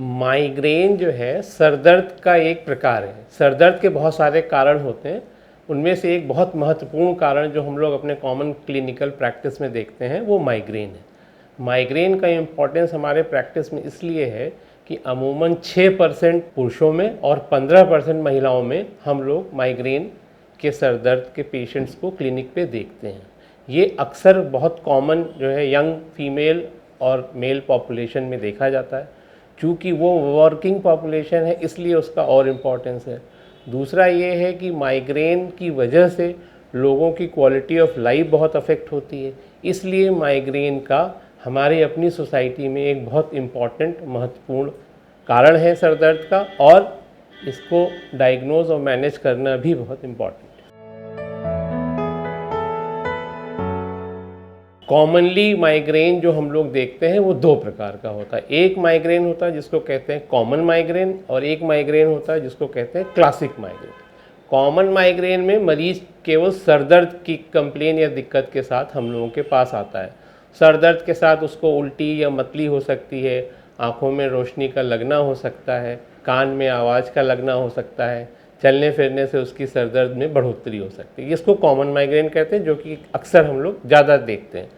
Migraine जो है sir दर्द का एक प्रकार है। सर दर्द के बहुत सारे कारण होते हैं, उनमें से एक बहुत महत्वपूर्ण कारण जो हम लोग अपने कॉमन क्लिनिकल प्रैक्टिस में देखते हैं वो माइग्रेन है। माइग्रेन का इम्पोर्टेंस हमारे प्रैक्टिस में इसलिए है कि अमूमन 6% पुरुषों में और 15% महिलाओं में हम लोग माइग्रेन के सर दर्द के पेशेंट्स को क्लिनिक पे देखते हैं। ये अक्सर बहुत कॉमन जो है यंग फीमेल और मेल पॉपुलेशन में देखा जाता है। चूँकि वो वर्किंग पॉपुलेशन है इसलिए उसका और इम्पोर्टेंस है। दूसरा ये है कि माइग्रेन की वजह से लोगों की क्वालिटी ऑफ लाइफ बहुत अफेक्ट होती है, इसलिए माइग्रेन का हमारी अपनी सोसाइटी में एक बहुत इम्पॉर्टेंट महत्वपूर्ण कारण है सर दर्द का, और इसको डायग्नोज और मैनेज करना भी बहुत इम्पॉर्टेंट है। कॉमनली माइग्रेन जो हम लोग देखते हैं वो दो प्रकार का होता है। एक माइग्रेन होता है जिसको कहते हैं कॉमन माइग्रेन, और एक माइग्रेन होता है जिसको कहते हैं क्लासिक माइग्रेन। कॉमन माइग्रेन में मरीज केवल सर दर्द की कंप्लेन या दिक्कत के साथ हम लोगों के पास आता है। सर दर्द के साथ उसको उल्टी या मतली हो सकती है, आँखों में रोशनी का लगना हो सकता है, कान में आवाज़ का लगना हो सकता है, चलने फिरने से उसकी सर दर्द में बढ़ोतरी हो सकती है। इसको कॉमन माइग्रेन कहते हैं, जो कि अक्सर हम लोग ज़्यादा देखते हैं।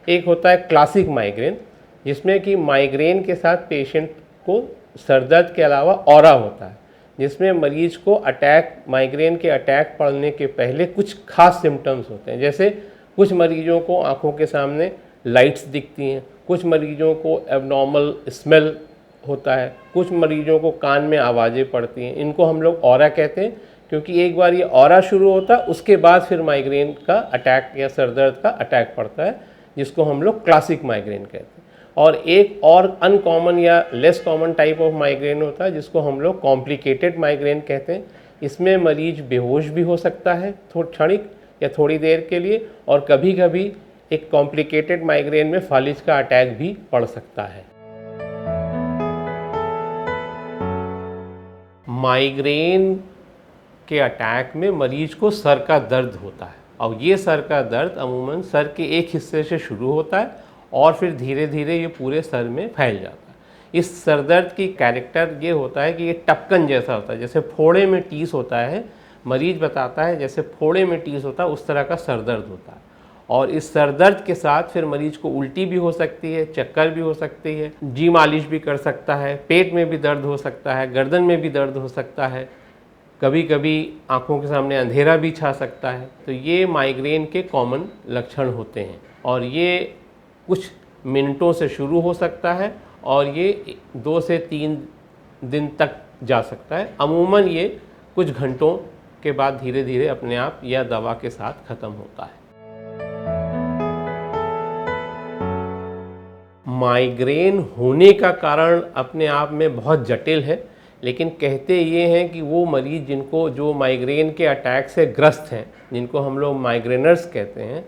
एक होता है क्लासिक माइग्रेन, जिसमें कि माइग्रेन के साथ पेशेंट को सर दर्द के अलावा ऑरा होता है, जिसमें मरीज को अटैक, माइग्रेन के अटैक पड़ने के पहले कुछ खास सिम्टम्स होते हैं। जैसे कुछ मरीजों को आँखों के सामने लाइट्स दिखती हैं, कुछ मरीजों को एबनॉर्मल स्मेल होता है, कुछ मरीजों को कान में आवाज़ें पड़ती हैं। इनको हम लोग ऑरा कहते हैं, क्योंकि एक बार ये ऑरा शुरू होता है उसके बाद फिर माइग्रेन का अटैक या सर दर्द का अटैक पड़ता है, जिसको हम लोग क्लासिक माइग्रेन कहते हैं। और एक और अनकॉमन या less common type of migraine होता है जिसको हम लोग कॉम्प्लिकेटेड माइग्रेन कहते हैं। इसमें मरीज बेहोश भी हो सकता है क्षणिक या थोड़ी देर के लिए, और कभी कभी एक कॉम्प्लिकेटेड माइग्रेन में फालिज का अटैक भी पड़ सकता है। माइग्रेन के अटैक में मरीज को सर का दर्द होता है, और ये सर का दर्द अमूमन सर के एक हिस्से से शुरू होता है और फिर धीरे धीरे ये पूरे सर में फैल जाता है। इस सर दर्द की कैरेक्टर ये होता है कि ये टपकन जैसा होता है, जैसे फोड़े में टीस होता है। मरीज बताता है जैसे फोड़े में टीस होता है उस तरह का सर दर्द होता है, और इस सर दर्द के साथ फिर मरीज को उल्टी भी हो सकती है, चक्कर भी हो सकती है, जी मालिश भी कर सकता है, पेट में भी दर्द हो सकता है, गर्दन में भी दर्द हो सकता है, कभी कभी आँखों के सामने अंधेरा भी छा सकता है। तो ये माइग्रेन के कॉमन लक्षण होते हैं, और ये कुछ मिनटों से शुरू हो सकता है और ये 2 से 3 दिन तक जा सकता है। अमूमन ये कुछ घंटों के बाद धीरे धीरे अपने आप या दवा के साथ ख़त्म होता है। माइग्रेन होने का कारण अपने आप में बहुत जटिल है, लेकिन कहते ये हैं कि वो मरीज जिनको जो माइग्रेन के अटैक से ग्रस्त हैं, जिनको हम लोग माइग्रेनर्स कहते हैं,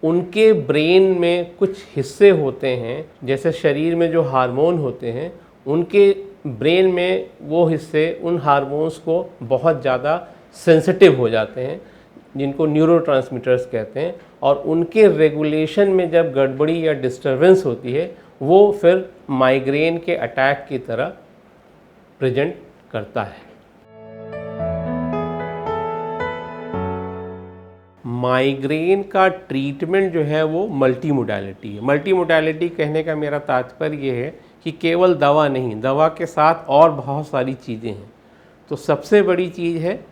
उनके ब्रेन में कुछ हिस्से होते हैं, जैसे शरीर में जो हार्मोन होते हैं उनके ब्रेन में वो हिस्से उन हार्मोन्स को बहुत ज़्यादा सेंसिटिव हो जाते हैं, जिनको न्यूरोट्रांसमीटर्स कहते हैं, और उनके रेगुलेशन में जब गड़बड़ी या डिस्टरबेंस होती है वो फिर माइग्रेन के अटैक की तरह प्रेजेंट करता है। माइग्रेन का ट्रीटमेंट जो है वो मल्टी मोडालिटी है। मल्टी मोडालिटी कहने का मेरा तात्पर्य ये है कि केवल दवा नहीं, दवा के साथ और बहुत सारी चीज़ें हैं। तो सबसे बड़ी चीज़ है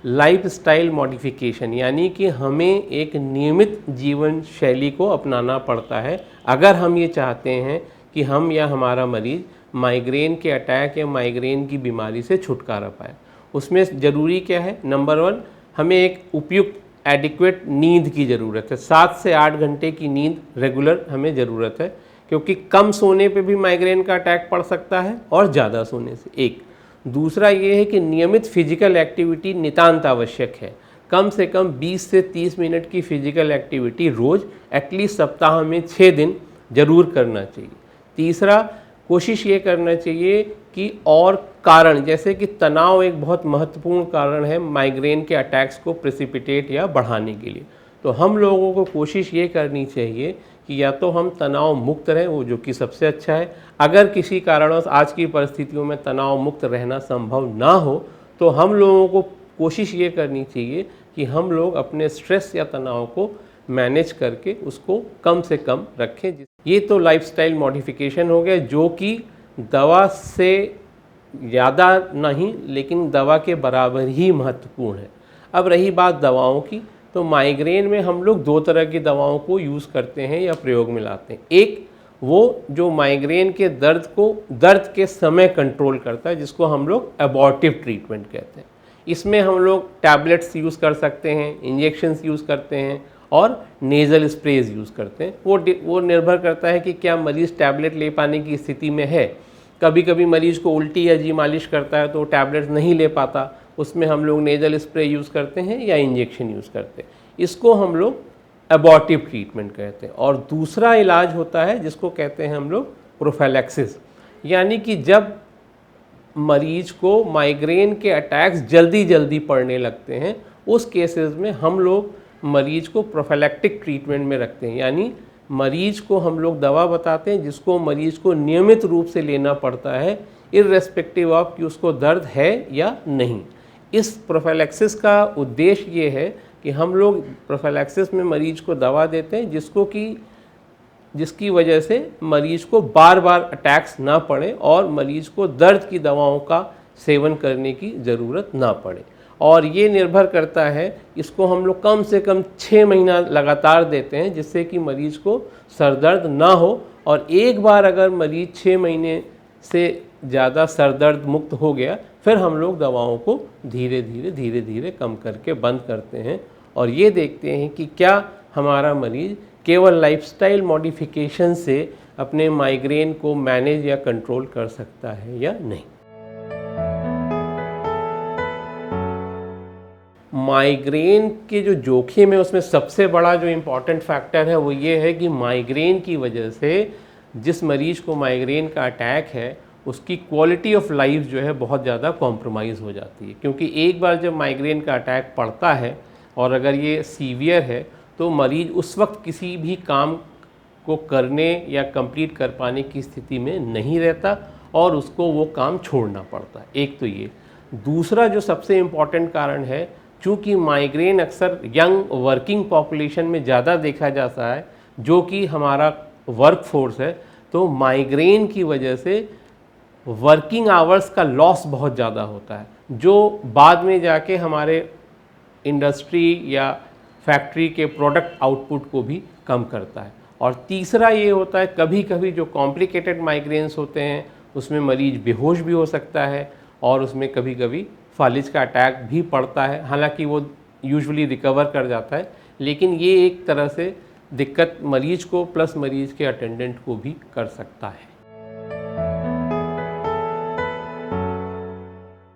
लाइफस्टाइल मॉडिफिकेशन, यानी कि हमें एक नियमित जीवन शैली को अपनाना पड़ता है अगर हम ये चाहते हैं कि हम या हमारा मरीज़ माइग्रेन के अटैक या माइग्रेन की बीमारी से छुटकारा पाए। उसमें ज़रूरी क्या है? नंबर 1, हमें एक उपयुक्त एडिक्वेट नींद की ज़रूरत है। 7 से 8 घंटे की नींद रेगुलर हमें ज़रूरत है, क्योंकि कम सोने पे भी माइग्रेन का अटैक पड़ सकता है और ज़्यादा सोने से। एक दूसरा ये है कि नियमित फिजिकल एक्टिविटी नितांत आवश्यक है। कम से कम 20 से 30 मिनट की फिजिकल एक्टिविटी रोज़ एटलीस्ट सप्ताह में 6 दिन जरूर करना चाहिए। तीसरा, कोशिश ये करना चाहिए कि और कारण, जैसे कि तनाव एक बहुत महत्वपूर्ण कारण है माइग्रेन के अटैक्स को प्रेसिपिटेट या बढ़ाने के लिए, तो हम लोगों को कोशिश ये करनी चाहिए कि या तो हम तनाव मुक्त रहें, वो जो कि सबसे अच्छा है। अगर किसी कारणवश आज की परिस्थितियों में तनाव मुक्त रहना संभव ना हो तो हम लोगों को कोशिश ये करनी चाहिए कि हम लोग अपने स्ट्रेस या तनाव को मैनेज करके उसको कम से कम रखें। ये तो लाइफस्टाइल मॉडिफिकेशन हो गया जो कि दवा से ज़्यादा नहीं लेकिन दवा के बराबर ही महत्वपूर्ण है। अब रही बात दवाओं की, तो माइग्रेन में हम लोग दो तरह की दवाओं को यूज़ करते हैं या प्रयोग में लाते हैं। एक वो जो माइग्रेन के दर्द के समय कंट्रोल करता है, जिसको हम लोग एबॉर्टिव ट्रीटमेंट कहते हैं। इसमें हम लोग टैबलेट्स यूज़ कर सकते हैं, इंजेक्शंस यूज़ करते हैं और नेज़ल स्प्रेज यूज़ करते हैं। वो निर्भर करता है कि क्या मरीज़ टैबलेट ले पाने की स्थिति में है। कभी कभी मरीज़ को उल्टी या जी मालिश करता है तो टैबलेट्स नहीं ले पाता, उसमें हम लोग नेज़ल स्प्रे यूज़ करते हैं या इंजेक्शन यूज़ करते हैं। इसको हम लोग एबॉर्टिव ट्रीटमेंट कहते हैं। और दूसरा इलाज होता है जिसको कहते हैं हम लोग प्रोफिलैक्सिस, यानी कि जब मरीज को माइग्रेन के अटैक्स जल्दी जल्दी पड़ने लगते हैं, उस केसेस में हम लोग मरीज को प्रोफिलैक्टिक ट्रीटमेंट में रखते हैं। यानी मरीज को हम लोग दवा बताते हैं जिसको मरीज को नियमित रूप से लेना पड़ता है, इर्रेस्पेक्टिव ऑफ कि उसको दर्द है या नहीं। इस प्रोफिलैक्सिस का उद्देश्य ये है कि हम लोग प्रोफिलैक्सिस में मरीज को दवा देते हैं जिसकी वजह से मरीज को बार बार अटैक्स ना पड़े और मरीज को दर्द की दवाओं का सेवन करने की ज़रूरत ना पड़े। और ये निर्भर करता है, इसको हम लोग कम से कम 6 महीना लगातार देते हैं जिससे कि मरीज को सर दर्द ना हो। और एक बार अगर मरीज 6 महीने से ज़्यादा सर दर्द मुक्त हो गया, फिर हम लोग दवाओं को धीरे धीरे कम करके बंद करते हैं और ये देखते हैं कि क्या हमारा मरीज केवल लाइफस्टाइल मॉडिफिकेशन से अपने माइग्रेन को मैनेज या कंट्रोल कर सकता है या नहीं। माइग्रेन के जो जोखिम है उसमें सबसे बड़ा जो इम्पॉर्टेंट फैक्टर है वो ये है कि माइग्रेन की वजह से जिस मरीज को माइग्रेन का अटैक है उसकी क्वालिटी ऑफ लाइफ जो है बहुत ज़्यादा कॉम्प्रोमाइज़ हो जाती है। क्योंकि एक बार जब माइग्रेन का अटैक पड़ता है और अगर ये सीवियर है तो मरीज उस वक्त किसी भी काम को करने या कंप्लीट कर पाने की स्थिति में नहीं रहता और उसको वो काम छोड़ना पड़ता है। एक तो ये। दूसरा जो सबसे इम्पॉर्टेंट कारण है, चूँकि माइग्रेन अक्सर यंग वर्किंग पॉपुलेशन में ज़्यादा देखा जाता है जो कि हमारा वर्क फोर्स है, तो माइग्रेन की वजह से वर्किंग आवर्स का लॉस बहुत ज़्यादा होता है जो बाद में जाके हमारे इंडस्ट्री या फैक्ट्री के प्रोडक्ट आउटपुट को भी कम करता है। और तीसरा ये होता है, कभी कभी जो कॉम्प्लिकेटेड माइग्रेन्स होते हैं उसमें मरीज बेहोश भी हो सकता है और उसमें कभी कभी फालिज का अटैक भी पड़ता है। हालांकि वो यूजुअली रिकवर कर जाता है, लेकिन ये एक तरह से दिक्कत मरीज को प्लस मरीज के अटेंडेंट को भी कर सकता है।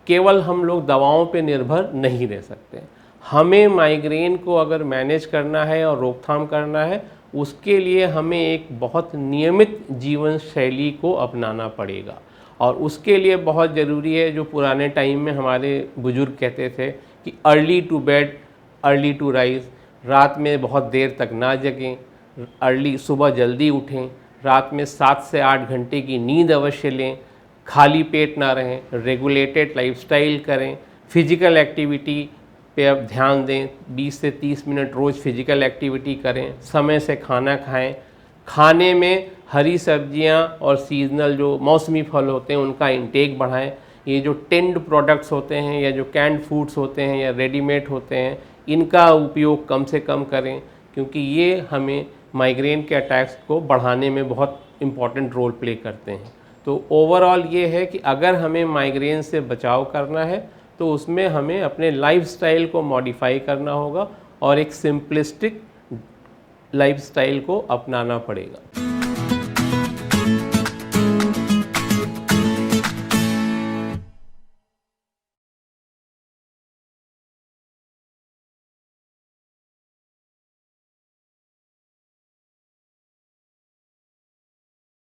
केवल हम लोग दवाओं पे निर्भर नहीं रह सकते। हमें माइग्रेन को अगर मैनेज करना है और रोकथाम करना है, उसके लिए हमें एक बहुत नियमित जीवन शैली को अपनाना पड़ेगा। और उसके लिए बहुत ज़रूरी है, जो पुराने टाइम में हमारे बुजुर्ग कहते थे कि early to bed early to rise, रात में बहुत देर तक ना जगें, सुबह जल्दी उठें, रात में 7 से 8 घंटे की नींद अवश्य लें, खाली पेट ना रहें, रेगुलेटेड लाइफस्टाइल करें, फिजिकल एक्टिविटी पे अब ध्यान दें, 20 से 30 मिनट रोज़ फिजिकल एक्टिविटी करें, समय से खाना खाएं, खाने में हरी सब्जियां और सीजनल जो मौसमी फल होते हैं उनका इंटेक बढ़ाएं। ये जो टिन्ड प्रोडक्ट्स होते हैं या जो कैंड फूड्स होते हैं या रेडीमेड होते हैं, इनका उपयोग कम से कम करें, क्योंकि ये हमें माइग्रेन के अटैक्स को बढ़ाने में बहुत इम्पॉर्टेंट रोल प्ले करते हैं। तो ओवरऑल ये है कि अगर हमें माइग्रेन से बचाव करना है तो उसमें हमें अपने लाइफस्टाइल को मॉडिफाई करना होगा और एक सिंपलिस्टिक लाइफस्टाइल को अपनाना पड़ेगा।